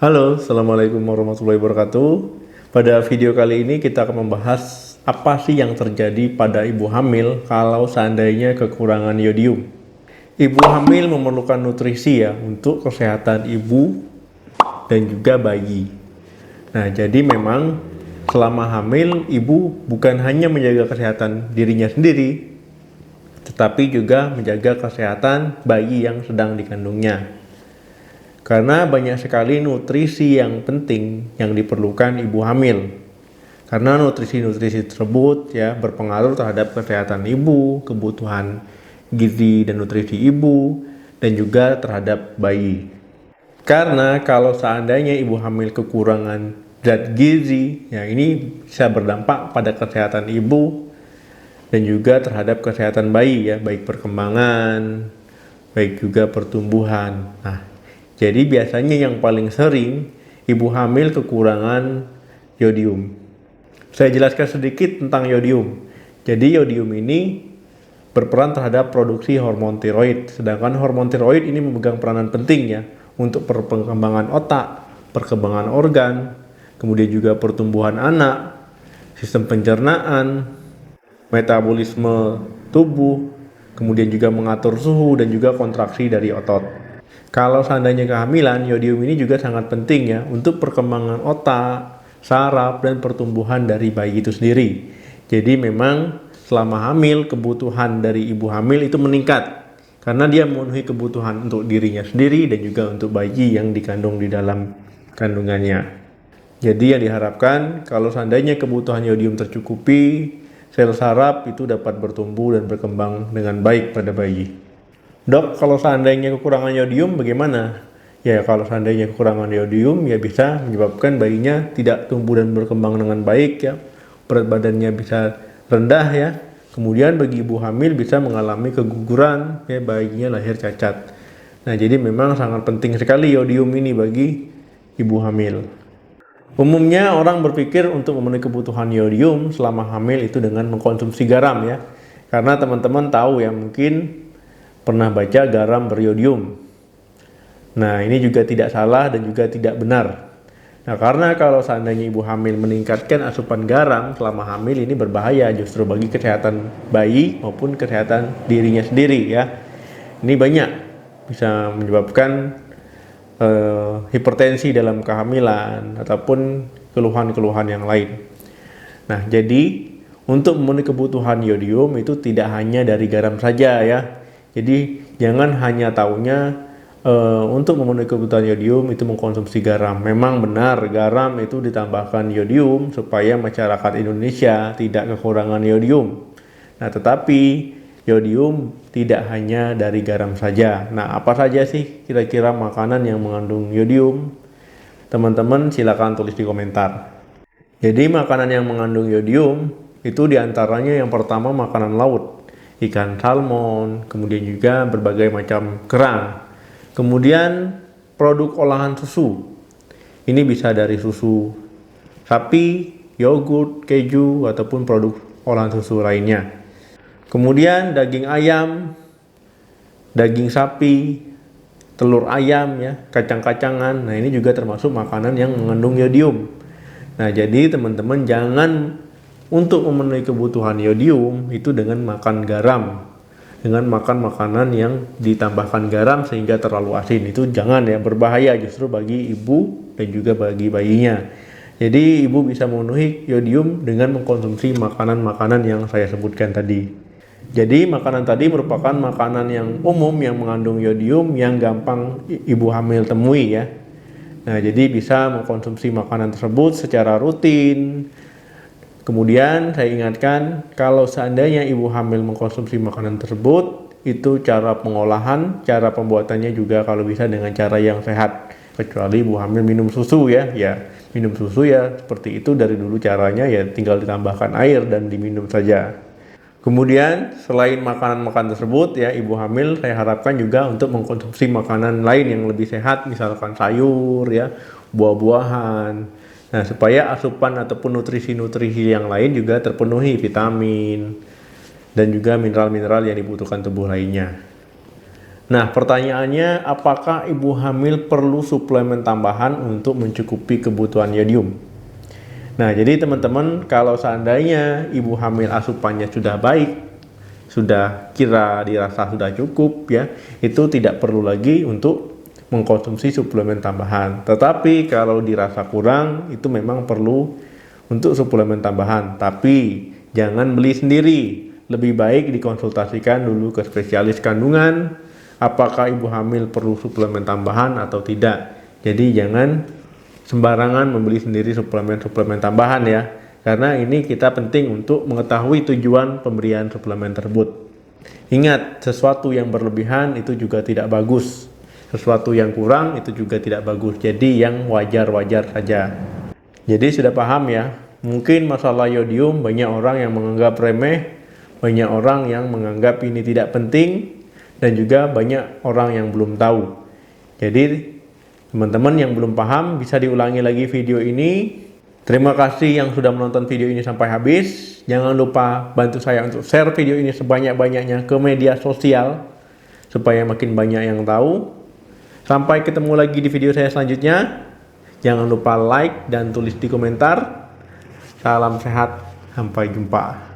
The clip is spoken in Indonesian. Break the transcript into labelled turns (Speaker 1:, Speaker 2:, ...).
Speaker 1: Halo, Assalamualaikum warahmatullahi wabarakatuh. Pada video kali ini kita akan membahas apa sih yang terjadi pada ibu hamil kalau seandainya kekurangan yodium. Ibu hamil memerlukan nutrisi ya untuk kesehatan ibu dan juga bayi. Nah, jadi memang selama hamil ibu bukan hanya menjaga kesehatan dirinya sendiri, tetapi juga menjaga kesehatan bayi yang sedang dikandungnya. Karena banyak sekali nutrisi yang penting yang diperlukan ibu hamil. Karena nutrisi-nutrisi tersebut ya berpengaruh terhadap kesehatan ibu, kebutuhan gizi dan nutrisi ibu, dan juga terhadap bayi. Karena kalau seandainya ibu hamil kekurangan zat gizi, ya ini bisa berdampak pada kesehatan ibu dan juga terhadap kesehatan bayi ya, baik perkembangan, baik juga pertumbuhan. Nah, jadi biasanya yang paling sering ibu hamil kekurangan yodium. Saya jelaskan sedikit tentang yodium. Jadi yodium ini berperan terhadap produksi hormon tiroid. Sedangkan hormon tiroid ini memegang peranan penting ya untuk perkembangan otak, perkembangan organ, kemudian juga pertumbuhan anak, sistem pencernaan, metabolisme tubuh, kemudian juga mengatur suhu dan juga kontraksi dari otot. Kalau seandainya kehamilan, yodium ini juga sangat penting ya untuk perkembangan otak, saraf, dan pertumbuhan dari bayi itu sendiri. Jadi memang selama hamil, kebutuhan dari ibu hamil itu meningkat karena dia memenuhi kebutuhan untuk dirinya sendiri dan juga untuk bayi yang dikandung di dalam kandungannya. Jadi yang diharapkan kalau seandainya kebutuhan yodium tercukupi, sel saraf itu dapat bertumbuh dan berkembang dengan baik pada bayi. Dok, kalau seandainya kekurangan yodium bagaimana? Ya, kalau seandainya kekurangan yodium ya bisa menyebabkan bayinya tidak tumbuh dan berkembang dengan baik ya. Berat badannya bisa rendah ya. Kemudian bagi ibu hamil bisa mengalami keguguran ya, bayinya lahir cacat. Nah, jadi memang sangat penting sekali yodium ini bagi ibu hamil. Umumnya orang berpikir untuk memenuhi kebutuhan yodium selama hamil itu dengan mengkonsumsi garam ya. Karena teman-teman tahu ya mungkin pernah baca garam beryodium. Nah, ini juga tidak salah dan juga tidak benar. Nah, karena kalau seandainya ibu hamil meningkatkan asupan garam selama hamil ini berbahaya justru bagi kesehatan bayi maupun kesehatan dirinya sendiri ya. Ini banyak bisa menyebabkan hipertensi dalam kehamilan ataupun keluhan-keluhan yang lain. Nah, jadi untuk memenuhi kebutuhan yodium itu tidak hanya dari garam saja ya. Jadi jangan hanya taunya untuk memenuhi kebutuhan yodium itu mengkonsumsi garam. Memang benar garam itu ditambahkan yodium supaya masyarakat Indonesia tidak kekurangan yodium. Nah, tetapi yodium tidak hanya dari garam saja. Nah, apa saja sih kira-kira makanan yang mengandung yodium? Teman-teman silakan tulis di komentar. Jadi makanan yang mengandung yodium itu diantaranya yang pertama makanan laut. Ikan salmon, kemudian juga berbagai macam kerang. Kemudian produk olahan susu. Ini bisa dari susu sapi, yogurt, keju, ataupun produk olahan susu lainnya. Kemudian daging ayam, daging sapi, telur ayam ya, kacang-kacangan. Nah, ini juga termasuk makanan yang mengandung yodium. Nah, jadi teman-teman jangan untuk memenuhi kebutuhan yodium itu dengan makan garam, dengan makan makanan yang ditambahkan garam sehingga terlalu asin. Itu jangan ya, berbahaya justru bagi ibu dan juga bagi bayinya. Jadi ibu bisa memenuhi yodium dengan mengkonsumsi makanan-makanan yang saya sebutkan tadi. Jadi makanan tadi merupakan makanan yang umum yang mengandung yodium yang gampang ibu hamil temui ya. Nah, jadi bisa mengkonsumsi makanan tersebut secara rutin. Kemudian saya ingatkan kalau seandainya ibu hamil mengkonsumsi makanan tersebut, itu cara pengolahan, cara pembuatannya juga kalau bisa dengan cara yang sehat. Kecuali ibu hamil minum susu ya, minum susu ya seperti itu dari dulu caranya ya tinggal ditambahkan air dan diminum saja. Kemudian selain makanan-makanan tersebut ya ibu hamil saya harapkan juga untuk mengkonsumsi makanan lain yang lebih sehat, misalkan sayur ya, buah-buahan. Nah, supaya asupan ataupun nutrisi-nutrisi yang lain juga terpenuhi, vitamin dan juga mineral-mineral yang dibutuhkan tubuh lainnya. Nah, pertanyaannya, apakah ibu hamil perlu suplemen tambahan untuk mencukupi kebutuhan yodium? Nah, jadi teman-teman, kalau seandainya ibu hamil asupannya sudah baik, sudah dirasa sudah cukup ya, itu tidak perlu lagi untuk mengkonsumsi suplemen tambahan. Tetapi kalau dirasa kurang, itu memang perlu untuk suplemen tambahan. Tapi jangan beli sendiri. Lebih baik dikonsultasikan dulu ke spesialis kandungan, apakah ibu hamil perlu suplemen tambahan atau tidak. Jadi jangan sembarangan membeli sendiri suplemen-suplemen tambahan ya. Karena ini kita penting untuk mengetahui tujuan pemberian suplemen tersebut. Ingat, sesuatu yang berlebihan itu juga tidak bagus. Sesuatu yang kurang itu juga tidak bagus. Jadi yang wajar-wajar saja. Jadi sudah paham ya. Mungkin masalah yodium banyak orang yang menganggap remeh, banyak orang yang menganggap ini tidak penting, dan juga banyak orang yang belum tahu. Jadi teman-teman yang belum paham bisa diulangi lagi video ini. Terima kasih yang sudah menonton video ini sampai habis. Jangan lupa bantu saya untuk share video ini sebanyak-banyaknya ke media sosial supaya makin banyak yang tahu. Sampai ketemu lagi di video saya selanjutnya. Jangan lupa like dan tulis di komentar. Salam sehat, sampai jumpa.